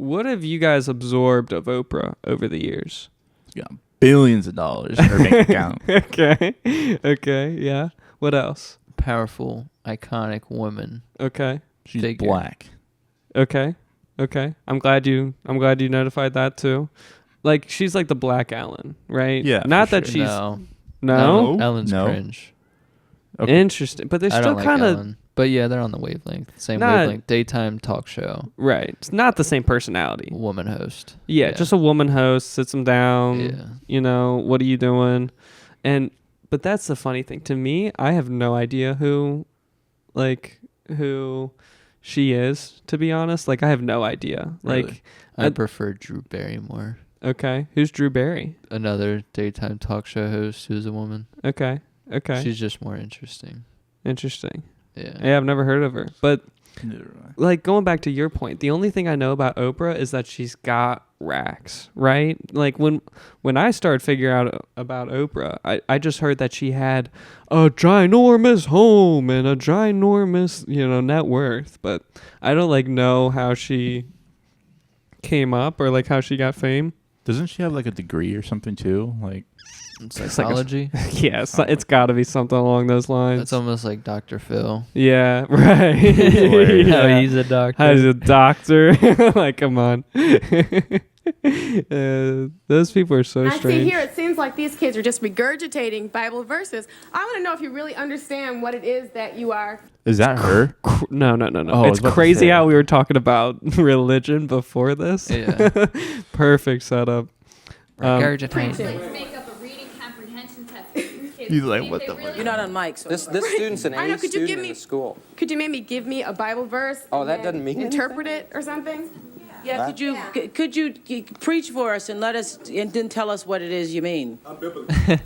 what have you guys absorbed of Oprah over the years? She's got billions of dollars in her bank account. Okay, yeah. What else? Powerful, iconic woman. Okay. She's Figure. black. Okay. I'm glad you notified that too. Like she's like the Black Ellen, right? Yeah, Not for that sure. she's No. no. Ellen's No. cringe. Okay. Interesting, but they're I still don't like kind of Ellen. But yeah, they're on the wavelength. Same Not- wavelength. Daytime talk show. right. It's not the same personality. Woman host. Yeah, just a woman host sits them down. Yeah. You know, what are you doing? But that's the funny thing to me. I have no idea who she is. To be honest, like I have no idea. Really? Like, I prefer Drew Barrymore. okay, who's Drew Barry? Another daytime talk show host who's a woman. Okay. She's just more interesting. Interesting. Yeah. Yeah, I've never heard of her. But Neither do I. like going back to your point, the only thing I know about Oprah is that she's got racks, right? Like when I started figuring out about Oprah, I just heard that she had a ginormous home and a ginormous, net worth, but I don't like know how she came up or like how she got fame. Doesn't she have like a degree or something too? Like Psychology. Yeah, it's got to be something along those lines. That's almost like Dr. Phil. Yeah, right. How Yeah. he's a doctor. As a doctor. Like, come on. Those people are so I see strange. here it seems like these kids are just regurgitating Bible verses. I want to know if you really understand what it is that you are. is that her? No. Oh, I was It's about to crazy say. how we were talking about religion before this. Yeah. Perfect setup. Regurgitating. Make up a reading comprehension test for these kids. He's like, See if what they the really You're not on mic, so This student's an I know, A could you give student in me- the school. Could you maybe give me a Bible verse? Oh, and that then doesn't mean interpret it or something? yeah. Could you preach for us and let us and then tell us what it is you mean? I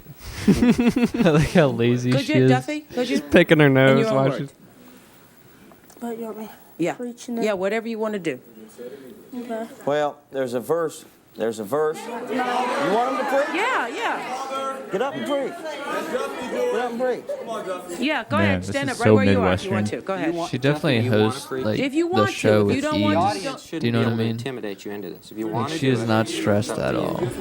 like how lazy Could she you, is. Duffy? Could you? Picking her In nose your own while words. she's... But you're me. Yeah. Preaching it. Yeah. Whatever you want to do. Okay. Well, there's a verse. There's a verse. You want him to preach? Yeah. Yeah. Get up and preach. Get up and preach. Yeah. Go Man, ahead. this Stand is up right so where you are if you Midwestern. want to. Go ahead. She definitely You wanna hosts preach? like If you the want to. show If with you don't ease. want The to, audience shouldn't Do you know be what I able to mean? intimidate you into this. If you Like, want to she do is it, not it's stressed up at to you. all. Whosoever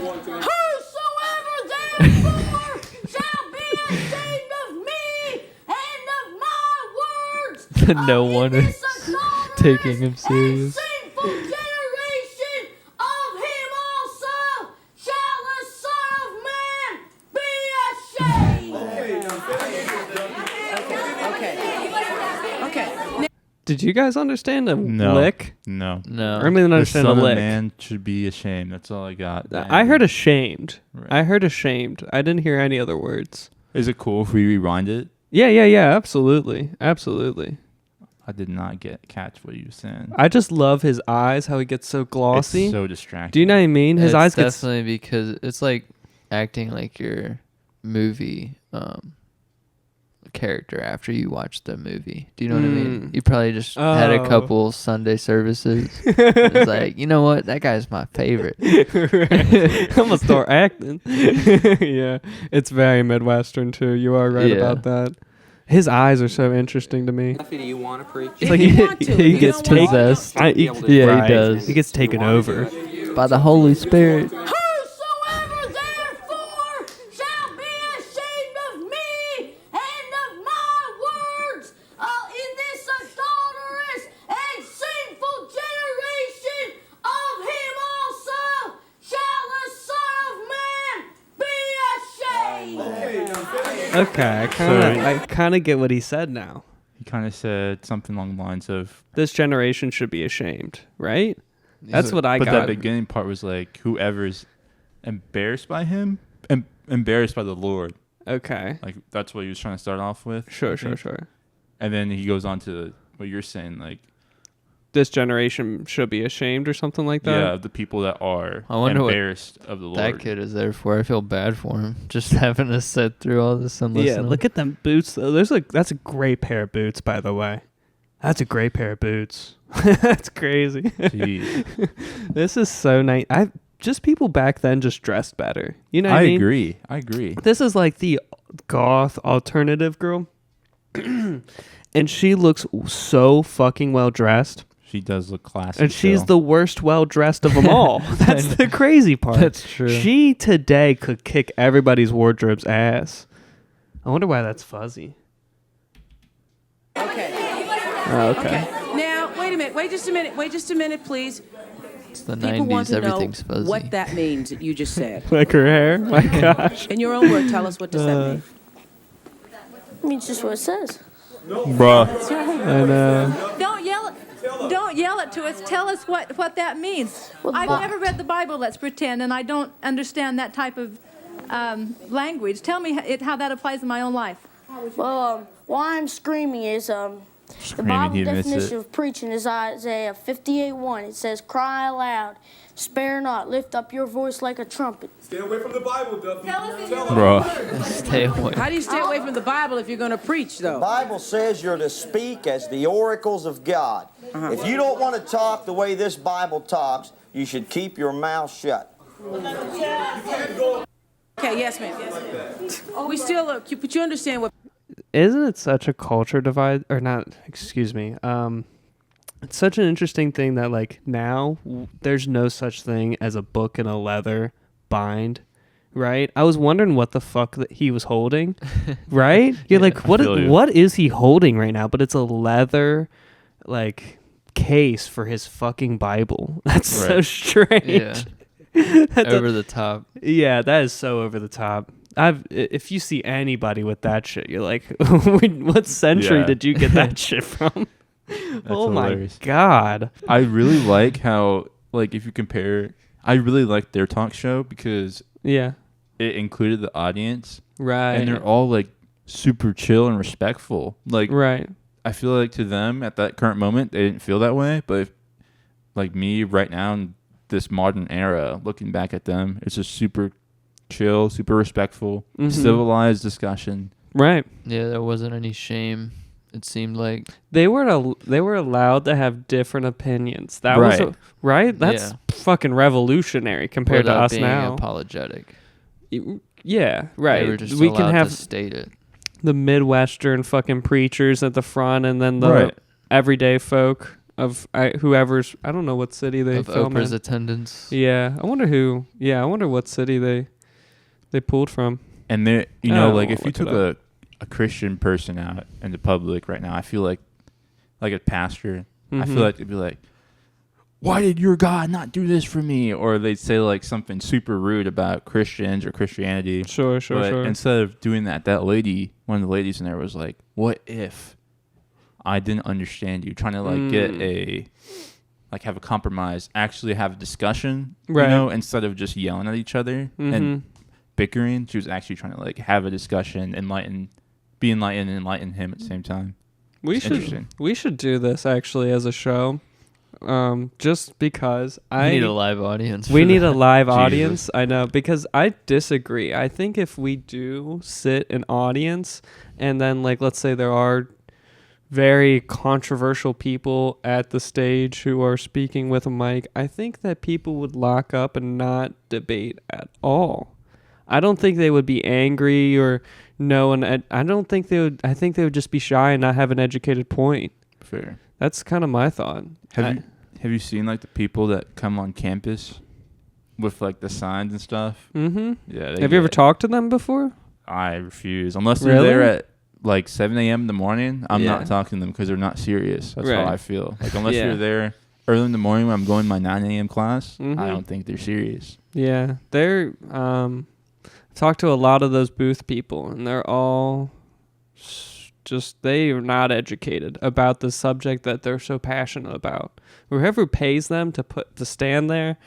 therefore shall be ashamed of me and of my words. No one is taking him serious. Sinful generation of him also shall the Son of Man be ashamed. Okay. Did you guys understand a No. lick? No. No. I don't even The understand a son of lick. man should be ashamed. That's all I got. I heard ashamed. Right. I heard ashamed. I didn't hear any other words. Is it cool if we rewind it? Yeah. Absolutely. I did not catch what you were saying. I just love his eyes, how he gets so glossy. It's so distracting. Do you know what I mean? His It's eyes get definitely because it's like acting like your movie character after you watch the movie. Do you know what I mean? You probably just had a Oh. couple Sunday services. It's like, you know what? That guy's my favorite. I'm gonna start acting. Yeah, it's very Midwestern too. You are right Yeah. about that. His eyes are so interesting to me. Duffy, do you want to preach? It's like you he, want to. he You gets don't want to. possessed. I- he- Yeah, right. he does. He gets taken over. By the Holy Spirit. Whosoever therefore shall be ashamed of me and of my words in this adulterous and sinful generation, of him also shall the Son of Man be ashamed. Okay, I kind of get what he said now. He kind of said something along the lines of, This generation should be ashamed, right? That's what I but got. that beginning part was like, whoever's embarrassed by him, embarrassed by the Lord. Okay. Like, that's what he was trying to start off with. Sure. I think. And then he goes on to what you're saying, like, This generation should be ashamed or something like that. yeah, the people that are I wonder what embarrassed of the Lord. That kid is there for. I feel bad for him. Just having to sit through all this and listen. Yeah, look at them boots though. That's a great pair of boots, by the way. That's a great pair of boots. That's crazy. Jeez. This is so nice. Just people back then just dressed better. You know what I I mean? agree. This is like the goth alternative girl. And she looks so fucking well dressed. she does look classy. And she's still. the worst well-dressed of them all. That's the crazy part. That's true. She today could kick everybody's wardrobe's ass. I wonder why that's fuzzy. Okay. Oh, okay. Now, wait a minute. Wait just a minute, please. It's the People want 90s. to know Everything's fuzzy. what that means that you just said. Like her hair? My gosh. In your own word, tell us what does that mean. I mean, it's just what it says. Bruh. I know. Don't yell it to us. Tell us what that means. Well, I've but- never read the Bible, let's pretend, and I don't understand that type of language. Tell me how that applies in my own life. Well, why I'm screaming is the Bible he missed definition it. of preaching is Isaiah 58:1. It says, "Cry aloud, spare not, lift up your voice like a trumpet." Stay away from the Bible, Duffy. Tell us in Tell your him. Bro. Stay away. How do you stay away from the Bible if you're going to preach, The though? Bible says you're to speak as the oracles of God. If you don't want to talk the way this Bible talks, you should keep your mouth shut. Okay, yes, ma'am. We still, but you understand what... Isn't it such a culture divide? Or not, excuse me. It's such an interesting thing that, like, now there's no such thing as a book in a leather bind, right? I was wondering what the fuck that he was holding, right? You're like, what is he holding right now? But it's a leather, like, case for his fucking Bible. That's so Right. strange. Yeah. Over the top. Yeah, that is so over the top. If you see anybody with that shit, you're like, what century Yeah. did you get that shit from? Oh hilarious. my god. I really like how, like, if you compare, I really like their talk show because Yeah. it included the audience. Right. And they're all, like, super chill and respectful. Like, right. I feel like to them at that current moment, they didn't feel that way. But, if, like, me right now in this modern era, looking back at them, it's just super chill, super respectful, civilized discussion. Right. Yeah, there wasn't any shame. It seemed like They were allowed to have different opinions. That Right. was right. That's Yeah. fucking revolutionary compared to without us being now. apologetic. Yeah, right. They were just we allowed can have to state it. the Midwestern fucking preachers at the front, and then the Right. everyday folk of whoever's. I don't know what city they Of film Oprah's in. attendance. Yeah, I wonder who. Yeah, I wonder what city they pulled from. And they, you I know, don't like, know, if you look it took a Christian person out in the public right now, I feel like a pastor, I feel like they'd be like, why did your God not do this for me? Or they'd say, like, something super rude about Christians or Christianity. Sure. But instead of doing that, one of the ladies in there was like, what if I didn't understand you? Trying to, like, get have a compromise, actually have a discussion, Right. you know, instead of just yelling at each other and bickering. She was actually trying to, like, have a discussion, be enlightened and enlighten him at the same time. We should do this actually as a show. Just because We need a live audience. We for need that. a live Jesus. audience. I know, because I disagree. I think if we do sit an audience and then, like, let's say there are very controversial people at the stage who are speaking with a mic, I think that people would lock up and not debate at all. I don't think they would be angry or no, and I don't think they would. I think they would just be shy and not have an educated point. Fair. That's kind of my thought. Have you seen, like, the people that come on campus with, like, the signs and stuff? Mm-hmm. Yeah. Have you ever talked to them before? I refuse. Unless they're Really? there at, like, 7 a.m. in the morning, I'm Yeah. not talking to them because they're not serious. That's Right. how I feel. Like, unless Yeah. you're there early in the morning when I'm going to my 9 a.m. class, Mhm. I don't think they're serious. Yeah, they're talked to a lot of those booth people, and they're all just, they are not educated about the subject that they're so passionate about. Whoever pays them to stand there,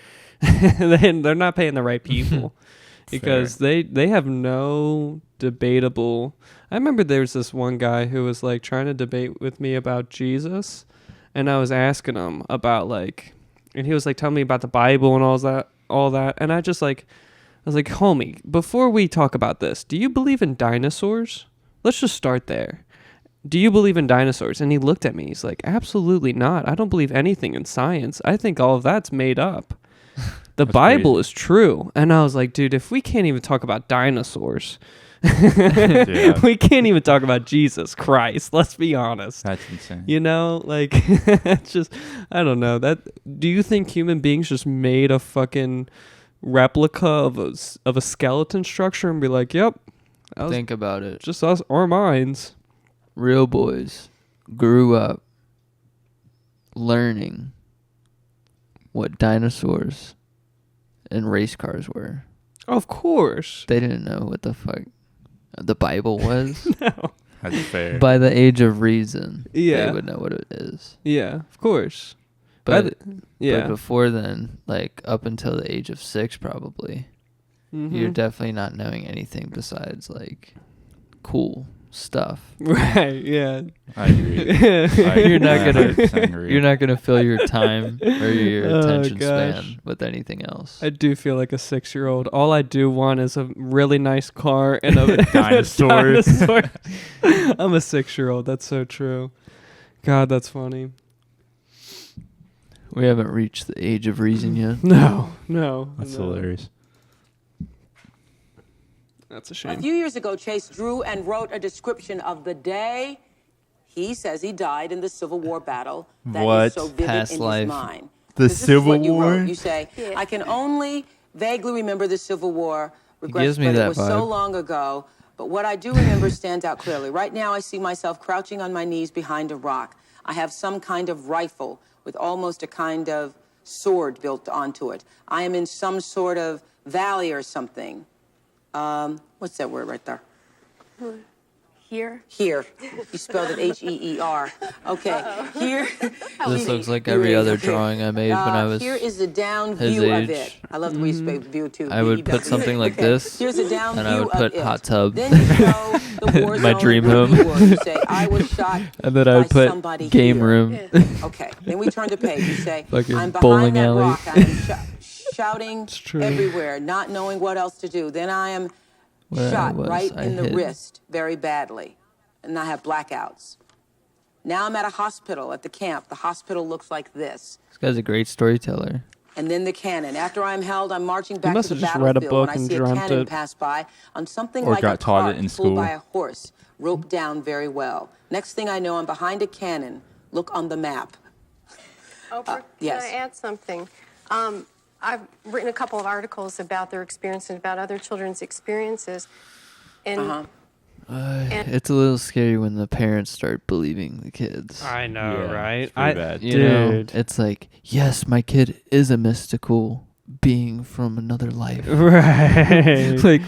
they're not paying the right people. Because they have no debatable. I remember there was this one guy who was, like, trying to debate with me about Jesus, and I was asking him about, like, and he was like telling me about the Bible and all that, and I was like, homie, before we talk about this, do you believe in dinosaurs? Let's just start there. Do you believe in dinosaurs? And he looked at me. He's like, absolutely not. I don't believe anything in science. I think all of that's made up. The That's Bible crazy. is true. And I was like, dude, if we can't even talk about dinosaurs, Yeah. We can't even talk about Jesus Christ. Let's be honest. That's insane. You know, like, it's just, I don't know. Do you think human beings just made a fucking replica of a skeleton structure and be like, yep, that was Think about it. just us, our minds? Real boys grew up learning what dinosaurs and race cars were. Of course. They didn't know what the fuck the Bible was. No. That's fair. By the age of reason, Yeah. they would know what it is. Yeah, of course. But Yeah. but before then, like up until the age of 6 probably, you're Mhm. definitely not knowing anything besides like cool stuff. Right, yeah. I agree. You're not gonna 100% agree. you're not gonna fill your time or your Oh, attention gosh. span with anything else. I do feel like a 6-year-old. All I do want is a really nice car and a Dinosaur. dinosaur. I'm a 6-year-old. That's so true. God, that's funny. We haven't reached the age of reason yet. No. That's no. hilarious. That's a A shame. few years ago, Chase drew and wrote a description of the day he says he died in the Civil War battle that What? is so vivid Past in life. his mind. The This is Civil what you War? wrote. You say, I can only vaguely remember the Civil War. Regrets, gives me but that it was so vibe. long ago. But what I do remember stands out clearly. Right now, I see myself crouching on my knees behind a rock. I have some kind of rifle with almost a kind of sword built onto it. I am in some sort of valley or something. What's that word right there? Here. Here. You spelled it H-E-E-R. Okay. Here. This looks like every other drawing I made when I was Here is the down his view of age. it. I love the way you spell view too. I would put something like this, Here's a down and view I would put of it. hot tub. Then you show the war My zone dream where home. you were. You say, I was shot and then I by would put somebody game here. room. Okay. Then we turn the page. You say, Fucking I'm behind bowling that alley. rock. I am shouting true. everywhere, not knowing what else to do. Then I am Where I shot was, right I in the hid. wrist very badly, and I have blackouts. Now I'm at a hospital at the camp. The hospital looks like this. This guy's a great storyteller. And then the cannon. After I'm held, I'm marching back must to the have just read a battlefield when book I and see a dreamt cannon it. pass by on something Or like got a taught cart it in pulled school. by a horse, roped down very well. Next thing I know, I'm behind a cannon. Look on the map. Oprah, yes. can I add something? I've written a couple of articles about their experience and about other children's experiences. And It's a little scary when the parents start believing the kids. I know, Yeah, right? it's pretty bad. You know, Dude. it's like, yes, my kid is a mystical being from another life. Right. Like,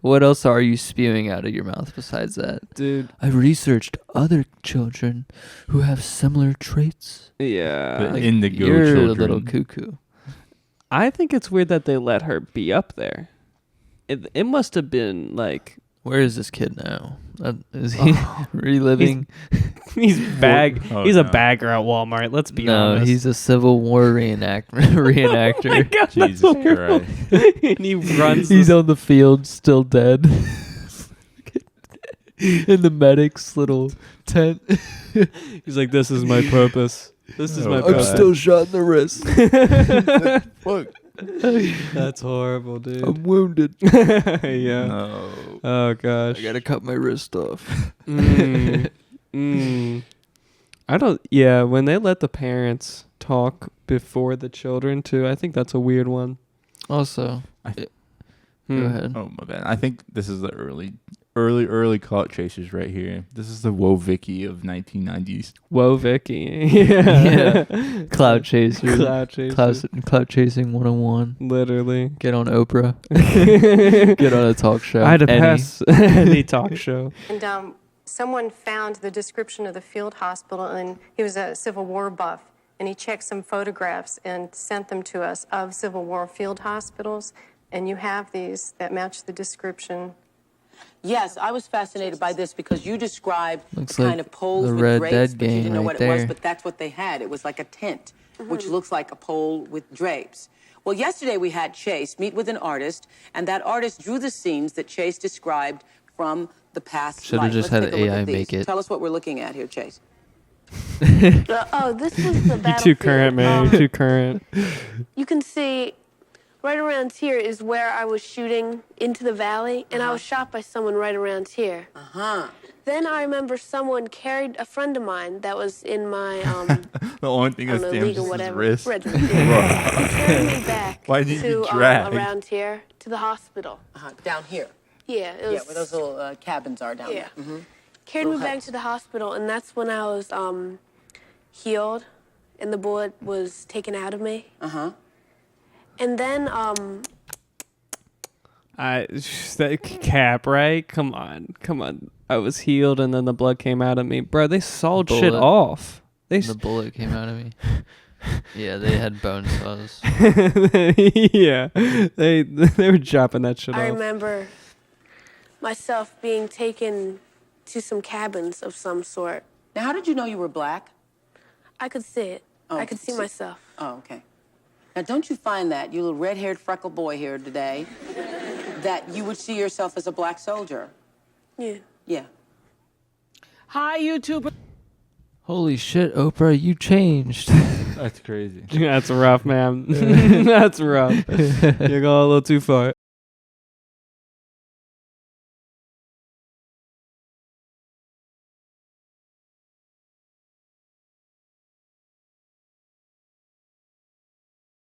what else are you spewing out of your mouth besides that? Dude. I've researched other children who have similar traits. Yeah. But Like, indigo you're children. a little cuckoo. I think it's weird that they let her be up there. It must have been like Where is this kid now? Is he reliving? he's Oh, he's a no. bagger at Walmart. Let's be No, honest. he's a Civil War reenactor. Oh my God, Jesus that's Christ. and he runs. He's this- on the field, still dead. In the medic's little tent. He's like, this is my purpose. This is Oh, my God. purpose. I'm still shot in the wrist. Fuck. That's horrible, dude. I'm wounded. Yeah. No. Oh gosh. I gotta cut my wrist off. I don't. Yeah, when they let the parents talk before the children too, I think that's a weird one. Also, go ahead. Oh, my bad. I think this is the early clout chasers right here. This is the Woe Vicky of 1990s. Whoa, Vicky. Yeah. Cloud chasers. Cloud chasers. Cloud chasing 101. Literally. Get on Oprah. Get on a talk show. I had to Any. pass any talk show. And someone found the description of the field hospital, and he was a Civil War buff, and he checked some photographs and sent them to us of Civil War field hospitals, and you have these that match the description. Yes, I was fascinated by this because you described Looks kind like of poles the with Red drapes, Dead but you game didn't know right what it was, there. but that's what they had. It was like a tent, which looks like a pole with drapes. Well, yesterday we had Chase meet with an artist, and that artist drew the scenes that Chase described from the past Should've life. just Let's had take a look AI at these. make it. Tell us what we're looking at here, Chase. This was the battlefield. Too current, man. You're too current. You can see right around here is where I was shooting into the valley, and I was shot by someone right around here. Then I remember someone carried a friend of mine that was in my The only thing that's damaged is his wrist. regiment. He carried me back Why did you to drag? around here to the hospital. Down here. Yeah, it was. Yeah, where those little cabins are down there. Carried me back to the hospital, and that's when I was healed, and the bullet was taken out of me. And then that cap, right? Come on. I was healed, and then the blood came out of me, bro. They sawed shit off. The bullet came out of me. Yeah, they had bone saws. Yeah, they were chopping that shit off. I remember myself being taken to some cabins of some sort. Now, how did you know you were black? I could see it. Oh, I could see myself. Oh, okay. Now, don't you find that, you little red-haired freckle boy here today, that you would see yourself as a black soldier? Yeah. Yeah. Hi, YouTube. Holy shit, Oprah, you changed. That's crazy. That's rough, man. That's rough. You're going a little too far.